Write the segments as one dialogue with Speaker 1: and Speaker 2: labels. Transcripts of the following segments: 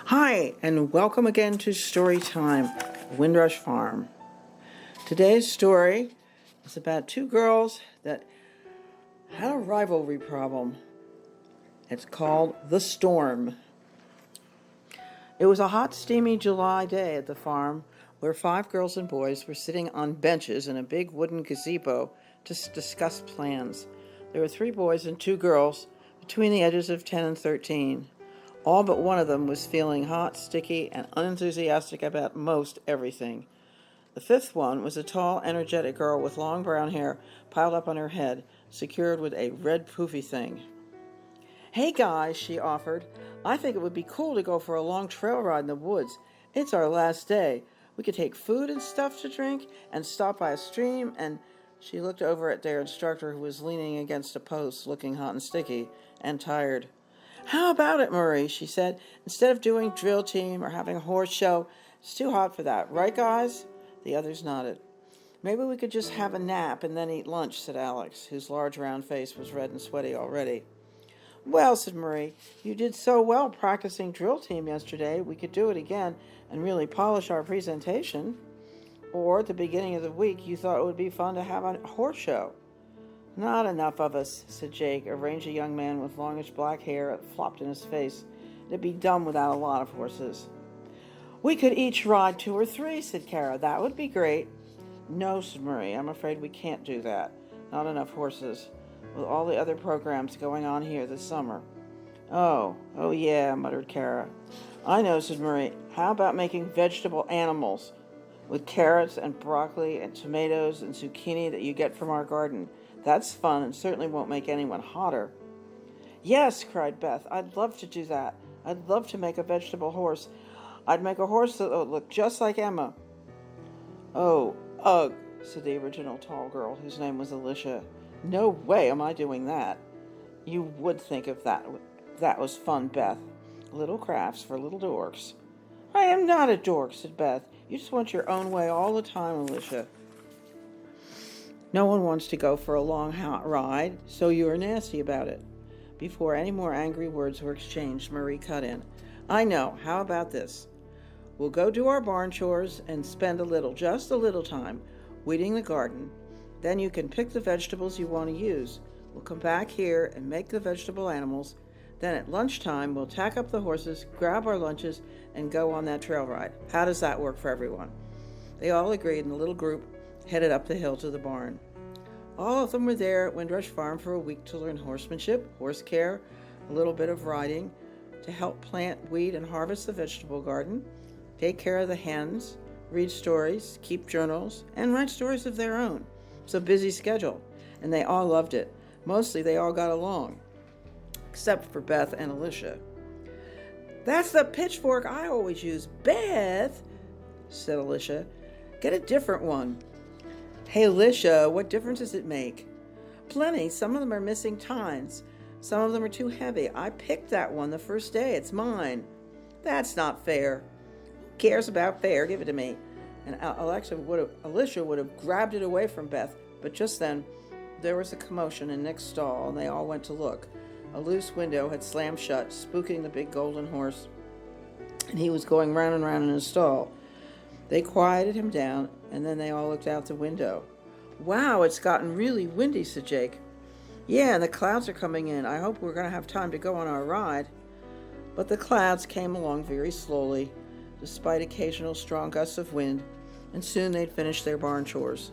Speaker 1: Hi, and welcome again to Storytime, Windrush Farm. Today's story is about two girls that had a rivalry problem. It's called The Storm. It was a hot, steamy July day at the farm where 5 girls and boys were sitting on benches in a big wooden gazebo to discuss plans. There were 3 boys and 2 girls between the ages of 10 and 13. All but one of them was feeling hot, sticky, and unenthusiastic about most everything. The 5th one was a tall, energetic girl with long brown hair piled up on her head, secured with a red poofy thing. "Hey guys," she offered, "I think it would be cool to go for a long trail ride in the woods. It's our last day. We could take food and stuff to drink and stop by a stream and..." She looked over at their instructor, who was leaning against a post, looking hot and sticky and tired. "How about it, Marie?" she said. "Instead of doing drill team or having a horse show, it's too hot for that. Right, guys?" The others nodded. "Maybe we could just have a nap and then eat lunch," said Alex, whose large round face was red and sweaty already. "Well," said Marie, "you did so well practicing drill team yesterday. We could do it again and really polish our presentation. Or at the beginning of the week, you thought it would be fun to have a horse show." "Not enough of us," said Jake, a rangy young man with longish black hair that flopped in his face. "It'd be dumb without a lot of horses." "We could each ride 2 or 3, said Kara. "That would be great." "No," said Marie, "I'm afraid we can't do that. Not enough horses, with all the other programs going on here this summer." Oh yeah, muttered Kara. "I know," said Marie. "How about making vegetable animals with carrots and broccoli and tomatoes and zucchini that you get from our garden? That's fun and certainly won't make anyone hotter." "Yes," cried Beth. "I'd love to do that. I'd love to make a vegetable horse. I'd make a horse that would look just like Emma." "Oh, ugh," said the original tall girl, whose name was Alicia. "No way am I doing that." "You would think of that. That was fun, Beth. Little crafts for little dorks." "I am not a dork," said Beth. "You just want your own way all the time, Alicia. No one wants to go for a long hot ride, so you are nasty about it." Before any more angry words were exchanged, Marie cut in. "I know. How about this? We'll go do our barn chores and spend just a little time, weeding the garden. Then you can pick the vegetables you want to use. We'll come back here and make the vegetable animals. Then at lunchtime, we'll tack up the horses, grab our lunches, and go on that trail ride. How does that work for everyone?" They all agreed, and the little group headed up the hill to the barn. All of them were there at Windrush Farm for a week to learn horsemanship, horse care, a little bit of riding, to help plant, weed, and harvest the vegetable garden, take care of the hens, read stories, keep journals, and write stories of their own. It's a busy schedule, and they all loved it. Mostly they all got along, except for Beth and Alicia. "That's the pitchfork I always use." "Beth," said Alicia, "get a different one." "Hey, Alicia, what difference does it make?" "Plenty. Some of them are missing tines. Some of them are too heavy. I picked that one the first day. It's mine." "That's not fair." "Who cares about fair? Give it to me." And Alicia would have grabbed it away from Beth, but just then there was a commotion in Nick's stall, and they all went to look. A loose window had slammed shut, spooking the big golden horse, and he was going round and round in his stall. They quieted him down, and then they all looked out the window. "Wow, it's gotten really windy," said Jake. "Yeah, and the clouds are coming in. I hope we're going to have time to go on our ride." But the clouds came along very slowly, despite occasional strong gusts of wind, and soon they'd finished their barn chores.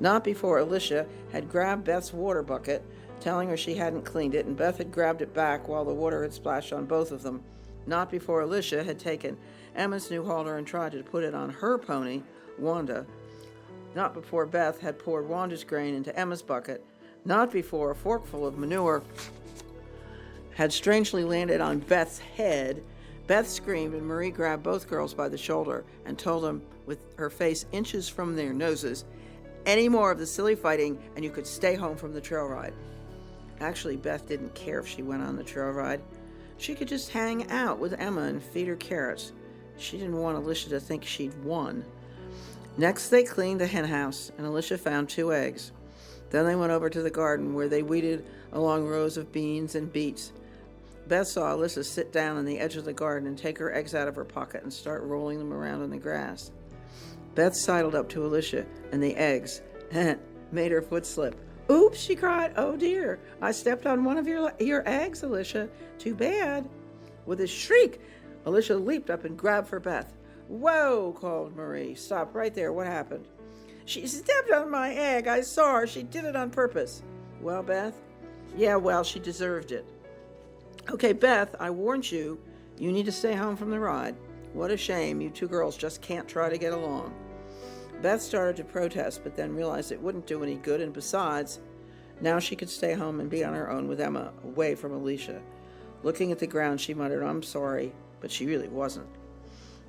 Speaker 1: Not before Alicia had grabbed Beth's water bucket, telling her she hadn't cleaned it, and Beth had grabbed it back while the water had splashed on both of them. Not before Alicia had taken Emma's new halter and tried to put it on her pony, Wanda. Not before Beth had poured Wanda's grain into Emma's bucket. Not before a forkful of manure had strangely landed on Beth's head. Beth screamed, and Marie grabbed both girls by the shoulder and told them, with her face inches from their noses, "Any more of the silly fighting, and you could stay home from the trail ride." Actually, Beth didn't care if she went on the trail ride. She could just hang out with Emma and feed her carrots. She didn't want Alicia to think she'd won. Next, they cleaned the hen house, and Alicia found 2 eggs. Then they went over to the garden, where they weeded along rows of beans and beets. Beth saw Alicia sit down on the edge of the garden and take her eggs out of her pocket and start rolling them around in the grass. Beth sidled up to Alicia, and the eggs made her foot slip. "Oops," she cried. "Oh dear, I stepped on one of your eggs, Alicia. Too bad." With a shriek, Alicia leaped up and grabbed for Beth. "Whoa," called Marie. "Stop right there. What happened?" "She stepped on my egg. I saw her. She did it on purpose." "Well, Beth?" "Yeah, well, she deserved it." "Okay, Beth, I warned you. You need to stay home from the ride. What a shame. You two girls just can't try to get along." Beth started to protest, but then realized it wouldn't do any good, and besides, now she could stay home and be on her own with Emma, away from Alicia. Looking at the ground, she muttered, "I'm sorry," but she really wasn't.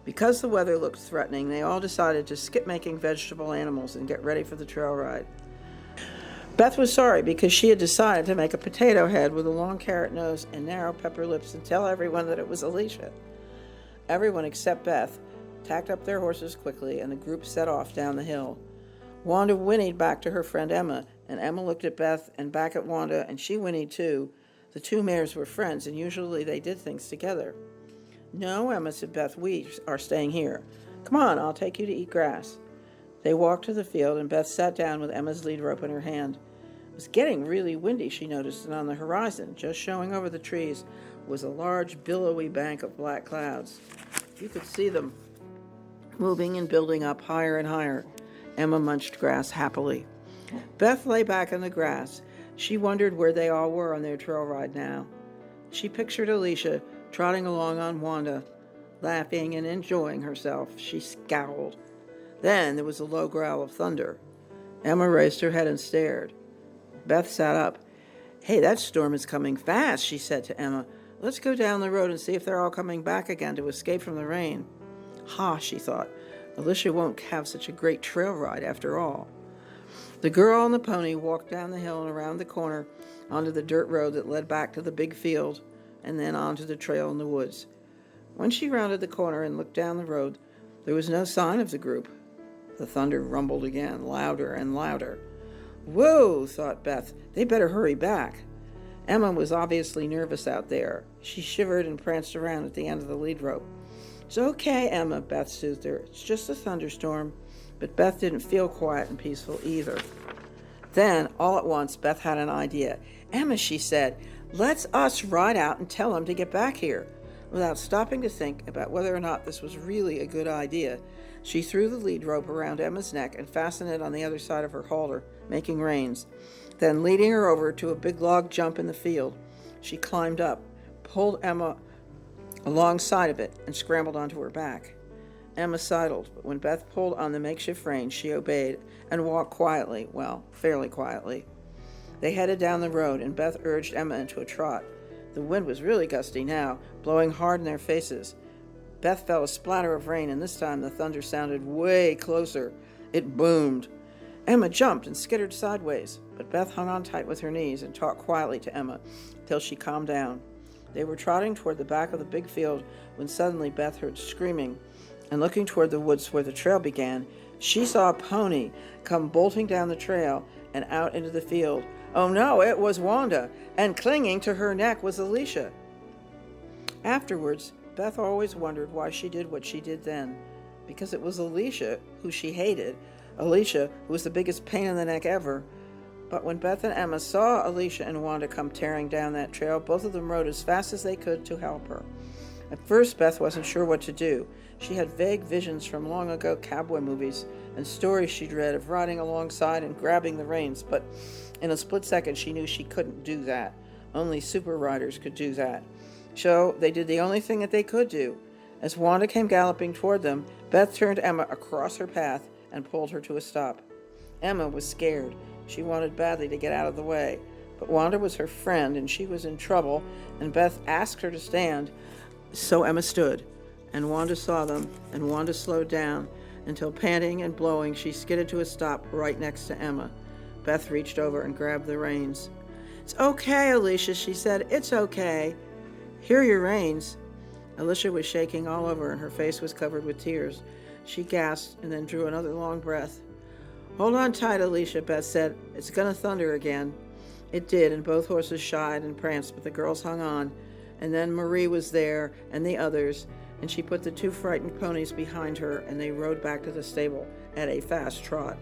Speaker 1: Because the weather looked threatening, they all decided to skip making vegetable animals and get ready for the trail ride. Beth was sorry because she had decided to make a potato head with a long carrot nose and narrow pepper lips and tell everyone that it was Alicia. Everyone except Beth tacked up their horses quickly, and the group set off down the hill. Wanda whinnied back to her friend Emma, and Emma looked at Beth and back at Wanda, and she whinnied too. The two mares were friends, and usually they did things together. "No, Emma," said Beth, "we are staying here. Come on, I'll take you to eat grass." They walked to the field, and Beth sat down with Emma's lead rope in her hand. It was getting really windy, she noticed, and on the horizon, just showing over the trees, was a large, billowy bank of black clouds. You could see them moving and building up higher and higher. Emma munched grass happily. Beth lay back in the grass. She wondered where they all were on their trail ride now. She pictured Alicia trotting along on Wanda, laughing and enjoying herself. She scowled. Then there was a low growl of thunder. Emma raised her head and stared. Beth sat up. "Hey, that storm is coming fast," she said to Emma. "Let's go down the road and see if they're all coming back again to escape from the rain." "Ha," she thought. "Alicia won't have such a great trail ride after all." The girl on the pony walked down the hill and around the corner onto the dirt road that led back to the big field and then onto the trail in the woods. When she rounded the corner and looked down the road, there was no sign of the group. The thunder rumbled again, louder and louder. "Whoa," thought Beth. "They better hurry back." Emma was obviously nervous out there. She shivered and pranced around at the end of the lead rope. "It's okay, Emma," Beth soothed her. "It's just a thunderstorm." But Beth didn't feel quiet and peaceful either. Then, all at once, Beth had an idea. "Emma," she said, "let's us ride out and tell them to get back here." Without stopping to think about whether or not this was really a good idea, she threw the lead rope around Emma's neck and fastened it on the other side of her halter, making reins. Then, leading her over to a big log jump in the field, she climbed up, pulled Emma alongside of it, and scrambled onto her back. Emma sidled, but when Beth pulled on the makeshift reins, she obeyed and walked quietly, well, fairly quietly. They headed down the road, and Beth urged Emma into a trot. The wind was really gusty now, blowing hard in their faces. Beth felt a splatter of rain, and this time the thunder sounded way closer. It boomed. Emma jumped and skittered sideways, but Beth hung on tight with her knees and talked quietly to Emma till she calmed down. They were trotting toward the back of the big field when suddenly Beth heard screaming, and looking toward the woods where the trail began, she saw a pony come bolting down the trail and out into the field. Oh no, it was Wanda, and clinging to her neck was Alicia. Afterwards, Beth always wondered why she did what she did then, because it was Alicia who she hated, Alicia who was the biggest pain in the neck ever. But when Beth and Emma saw Alicia and Wanda come tearing down that trail, both of them rode as fast as they could to help her. At first, Beth wasn't sure what to do. She had vague visions from long ago cowboy movies and stories she'd read of riding alongside and grabbing the reins, but in a split second she knew she couldn't do that. Only super riders could do that. So they did the only thing that they could do. As Wanda came galloping toward them, Beth turned Emma across her path and pulled her to a stop. Emma was scared. She wanted badly to get out of the way, but Wanda was her friend and she was in trouble, and Beth asked her to stand. So Emma stood, and Wanda saw them, and Wanda slowed down until, panting and blowing, she skidded to a stop right next to Emma. Beth reached over and grabbed the reins. "It's okay, Alicia," she said. "It's okay. Here are your reins." Alicia was shaking all over, and her face was covered with tears. She gasped and then drew another long breath. "Hold on tight, Alicia," Beth said. "It's going to thunder again." It did, and both horses shied and pranced, but the girls hung on. and then Marie was there and the others, and she put the 2 frightened ponies behind her, and they rode back to the stable at a fast trot.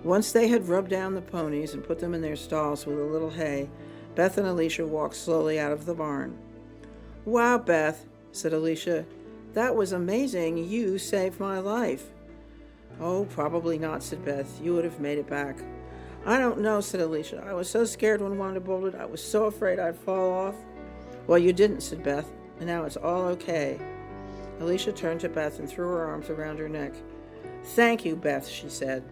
Speaker 1: Once they had rubbed down the ponies and put them in their stalls with a little hay, Beth and Alicia walked slowly out of the barn. "Wow, Beth," said Alicia, "that was amazing. You saved my life." "Oh, probably not," said Beth. "You would have made it back." "I don't know," said Alicia. "I was so scared when Wanda bolted. I was so afraid I'd fall off." "Well, you didn't," said Beth, "and now it's all okay." Alicia turned to Beth and threw her arms around her neck. "Thank you, Beth," she said.